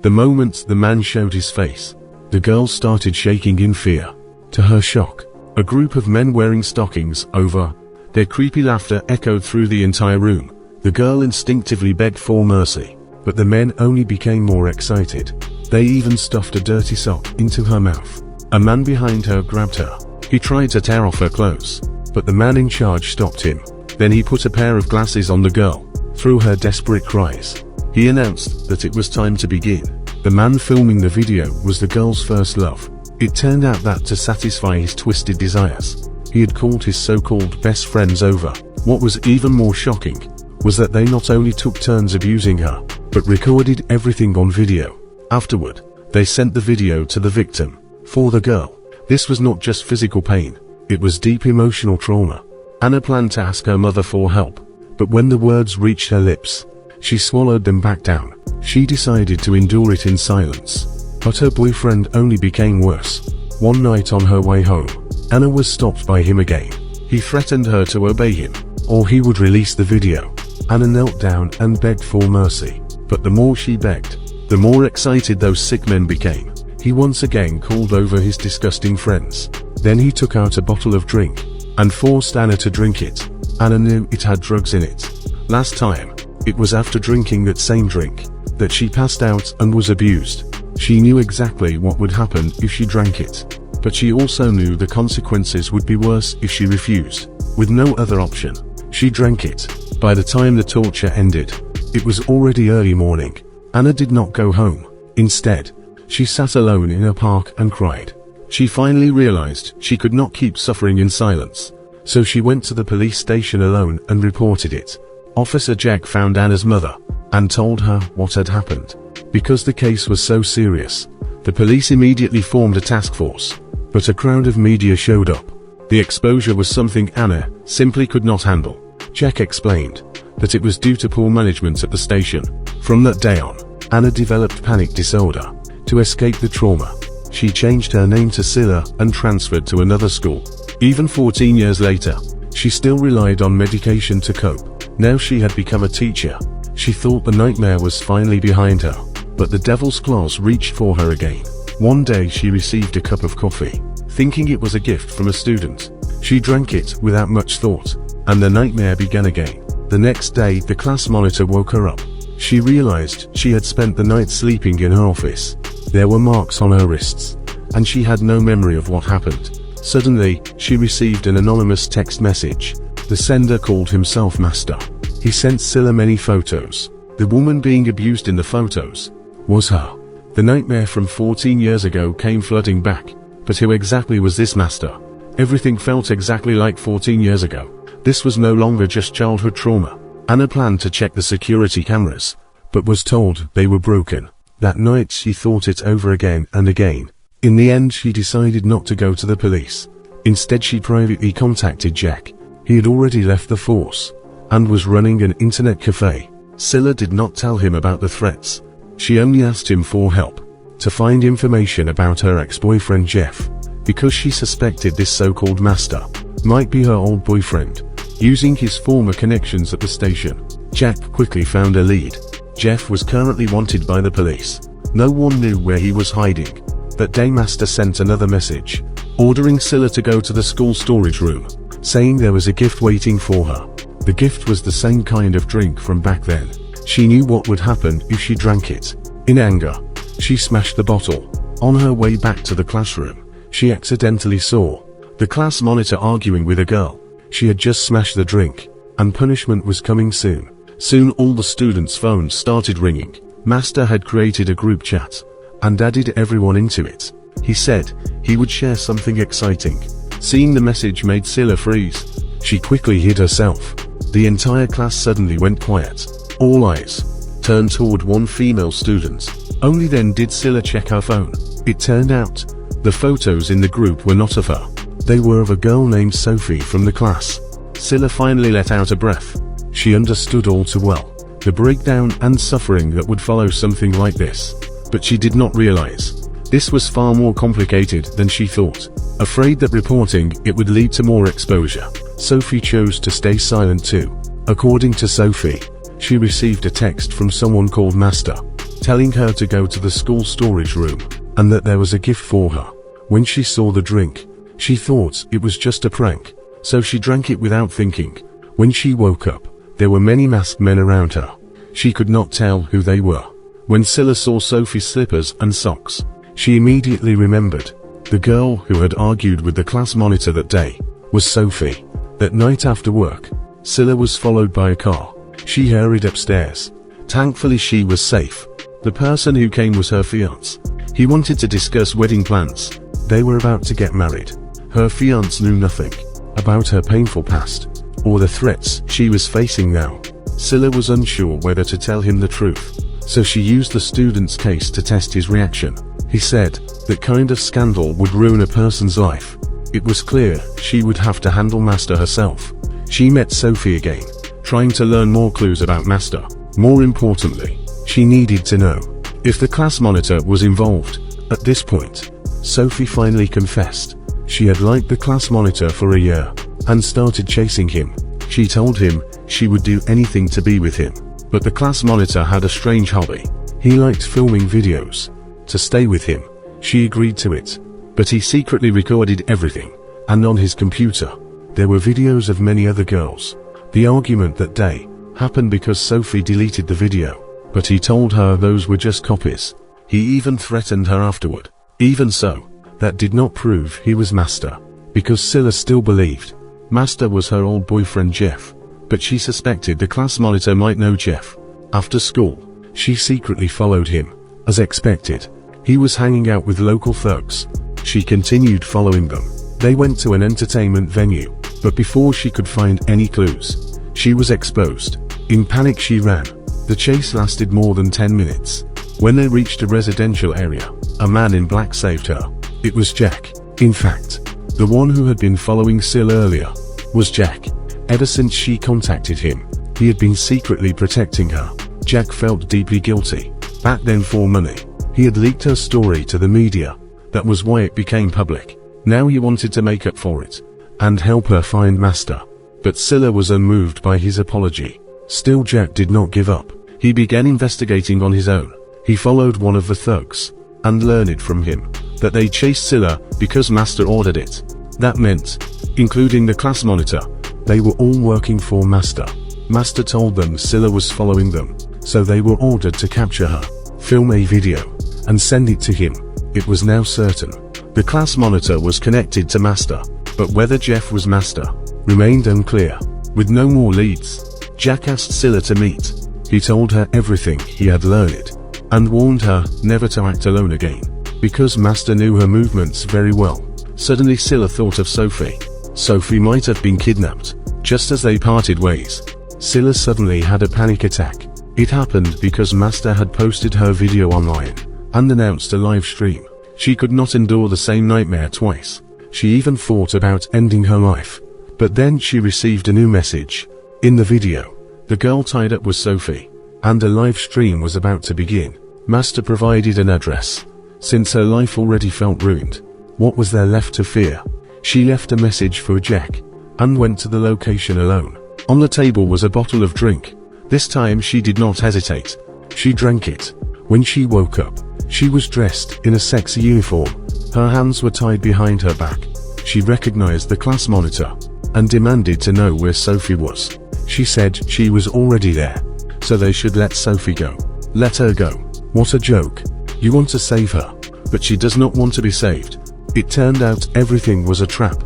The moment the man showed his face, the girl started shaking in fear. To her shock, a group of men wearing stockings over their creepy laughter echoed through the entire room. The girl instinctively begged for mercy, but the men only became more excited. They even stuffed a dirty sock into her mouth. A man behind her grabbed her. He tried to tear off her clothes, but the man in charge stopped him. Then he put a pair of glasses on the girl. Through her desperate cries, he announced that it was time to begin. The man filming the video was the girl's first love. It turned out that to satisfy his twisted desires, he had called his so-called best friends over. What was even more shocking was that they not only took turns abusing her, but recorded everything on video. Afterward, they sent the video to the victim. For the girl, this was not just physical pain, it was deep emotional trauma. Anna planned to ask her mother for help, but when the words reached her lips, she swallowed them back down. She decided to endure it in silence. But her boyfriend only became worse. One night on her way home, Anna was stopped by him again. He threatened her to obey him, or he would release the video. Anna knelt down and begged for mercy, but the more she begged, the more excited those sick men became. He once again called over his disgusting friends. Then he took out a bottle of drink and forced Anna to drink it. Anna knew it had drugs in it. Last time, it was after drinking that same drink that she passed out and was abused. She knew exactly what would happen if she drank it, but she also knew the consequences would be worse if she refused. With no other option, she drank it. By the time the torture ended, it was already early morning. Anna did not go home. Instead, she sat alone in a park and cried. She finally realized she could not keep suffering in silence, so she went to the police station alone and reported it. Officer Zhang found Anna's mother and told her what had happened. Because the case was so serious, the police immediately formed a task force, but a crowd of media showed up. The exposure was something Anna simply could not handle. Zhang explained that it was due to poor management at the station. From that day on, Anna developed panic disorder. To escape the trauma, she changed her name to Sila and transferred to another school. Even 14 years later, she still relied on medication to cope. Now she had become a teacher. She thought the nightmare was finally behind her, but the devil's claws reached for her again. One day she received a cup of coffee. Thinking it was a gift from a student, she drank it without much thought, and the nightmare began again. The next day, the class monitor woke her up. She realized she had spent the night sleeping in her office. There were marks on her wrists, and she had no memory of what happened. Suddenly, she received an anonymous text message. The sender called himself Master. He sent Sila many photos. The woman being abused in the photos was her. The nightmare from 14 years ago came flooding back. But who exactly was this Master? Everything felt exactly like 14 years ago. This was no longer just childhood trauma. Anna planned to check the security cameras, but was told they were broken. That night she thought it over again and again. In the end, she decided not to go to the police. Instead, she privately contacted Zhang. He had already left the force and was running an internet cafe. Sila did not tell him about the threats. She only asked him for help to find information about her ex-boyfriend Jeff, because she suspected this so-called Master might be her old boyfriend. Using his former connections at the station, Zhang quickly found a lead. Jeff was currently wanted by the police. No one knew where he was hiding. That day, Master sent another message, ordering Sila to go to the school storage room, saying there was a gift waiting for her. The gift was the same kind of drink from back then. She knew what would happen if she drank it. In anger, she smashed the bottle. On her way back to the classroom, she accidentally saw the class monitor arguing with a girl. She had just smashed the drink, and punishment was coming soon. Soon all the students' phones started ringing. Master had created a group chat and added everyone into it. He said he would share something exciting. Seeing the message made Sila freeze. She quickly hid herself. The entire class suddenly went quiet. All eyes turned toward one female student. Only then did Sila check her phone. It turned out the photos in the group were not of her. They were of a girl named Sophie from the class. Sila finally let out a breath. She understood all too well the breakdown and suffering that would follow something like this. But she did not realize this was far more complicated than she thought. Afraid that reporting it would lead to more exposure, Sophie chose to stay silent too. According to Sophie, she received a text from someone called Master. telling her to go to the school storage room, and that there was a gift for her. When she saw the drink, she thought it was just a prank, so she drank it without thinking. When she woke up, there were many masked men around her. She could not tell who they were. When Sila saw Sophie's slippers and socks, she immediately remembered. The girl who had argued with the class monitor that day was Sophie. That night after work, Sila was followed by a car. She hurried upstairs. Thankfully she was safe. The person who came was her fiancé. He wanted to discuss wedding plans. They were about to get married. Her fiancé knew nothing about her painful past, or the threats she was facing now. Sila was unsure whether to tell him the truth, so she used the student's case to test his reaction. He said, that kind of scandal would ruin a person's life. It was clear she would have to handle Master herself. She met Sophie again, trying to learn more clues about Master. More importantly, she needed to know if the class monitor was involved. At this point, Sophie finally confessed. She had liked the class monitor for a year, and started chasing him. She told him she would do anything to be with him. But the class monitor had a strange hobby. He liked filming videos. To stay with him, she agreed to it. But he secretly recorded everything, and on his computer, there were videos of many other girls. The argument that day happened because Sophie deleted the video, but he told her those were just copies. He even threatened her afterward. Even so, that did not prove he was Master, because Sila still believed Master was her old boyfriend Jeff, but she suspected the class monitor might know Jeff. After school, she secretly followed him. As expected, he was hanging out with local thugs. She continued following them. They went to an entertainment venue, but before she could find any clues, she was exposed. In panic she ran. The chase lasted more than 10 minutes. When they reached a residential area, a man in black saved her. It was Jack. In fact, the one who had been following Sila earlier was Jack. Ever since she contacted him, he had been secretly protecting her. Jack felt deeply guilty. Back then for money, he had leaked her story to the media. That was why it became public. Now he wanted to make up for it, and help her find Master. But Sila was unmoved by his apology. Still Jack did not give up. He began investigating on his own. He followed one of the thugs, and learned from him that they chased Sila because Master ordered it. That meant, including the class monitor, they were all working for Master. Master told them Sila was following them, so they were ordered to capture her, film a video, and send it to him. It was now certain the class monitor was connected to Master, but whether Jeff was Master remained unclear. With no more leads, Jack asked Sila to meet. He told her everything he had learned, and warned her never to act alone again, because Master knew her movements very well. Suddenly Sila thought of Sophie. Sophie might have been kidnapped. Just as they parted ways, Sila suddenly had a panic attack. It happened because Master had posted her video online, and announced a live stream. She could not endure the same nightmare twice. She even thought about ending her life. But then she received a new message. In the video, the girl tied up was Sophie, and a live stream was about to begin. Master provided an address. Since her life already felt ruined, what was there left to fear? She left a message for Jack, and went to the location alone. On the table was a bottle of drink. This time she did not hesitate. She drank it. When she woke up, she was dressed in a sexy uniform. Her hands were tied behind her back. She recognized the class monitor, and demanded to know where Sophie was. She said she was already there, so they should let Sophie go. Let her go. What a joke. You want to save her, but she does not want to be saved. It turned out everything was a trap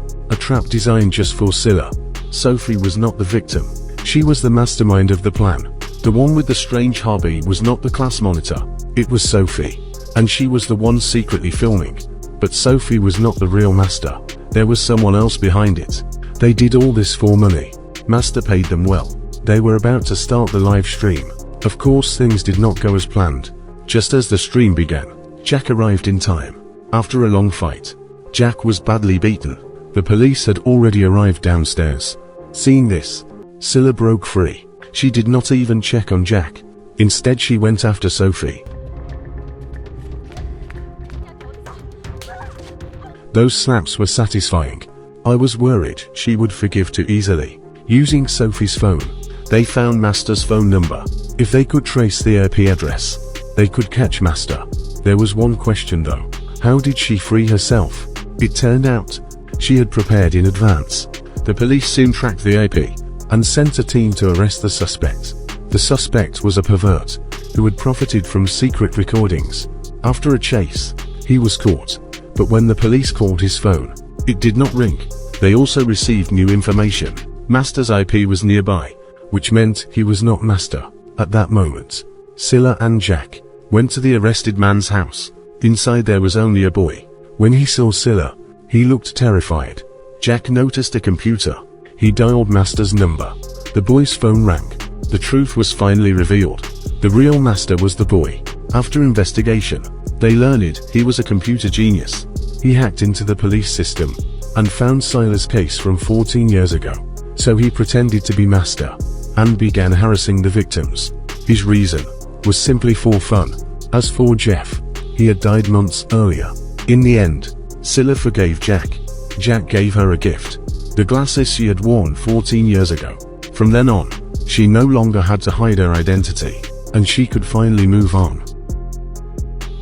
designed just for Sila. Sophie was not the victim. She was the mastermind of the plan. The one with the strange hobby was not the class monitor. It was Sophie, and she was the one secretly filming. But Sophie was not the real Master. There was someone else behind it. They did all this for money. Master paid them well. They were about to start the live stream. Of course things did not go as planned. Just as the stream began, Jack arrived in time. After a long fight, Jack was badly beaten. The police had already arrived downstairs. Seeing this, Sila broke free. She did not even check on Jack. Instead she went after Sophie. Those slaps were satisfying. I was worried she would forgive too easily. Using Sophie's phone, they found Master's phone number. If they could trace the IP address, They could catch Master. There was one question though. How did she free herself? It turned out, she had prepared in advance. The police soon tracked the AP, and sent a team to arrest the suspect. The suspect was a pervert, who had profited from secret recordings. After a chase, he was caught, but when the police called his phone, it did not ring. They also received new information. Master's IP was nearby, which meant he was not Master. At that moment, Sila and Jack went to the arrested man's house. Inside there was only a boy. When he saw Sila, he looked terrified. Jack noticed a computer. He dialed Master's number. The boy's phone rang. The truth was finally revealed. The real Master was the boy. After investigation, they learned he was a computer genius. He hacked into the police system and found Sila's case from 14 years ago. So he pretended to be Master and began harassing the victims. His reason was simply for fun. As for Jeff, he had died months earlier. In the end, Sila forgave Jack. Jack gave her a gift, the glasses she had worn 14 years ago. From then on, she no longer had to hide her identity, and she could finally move on.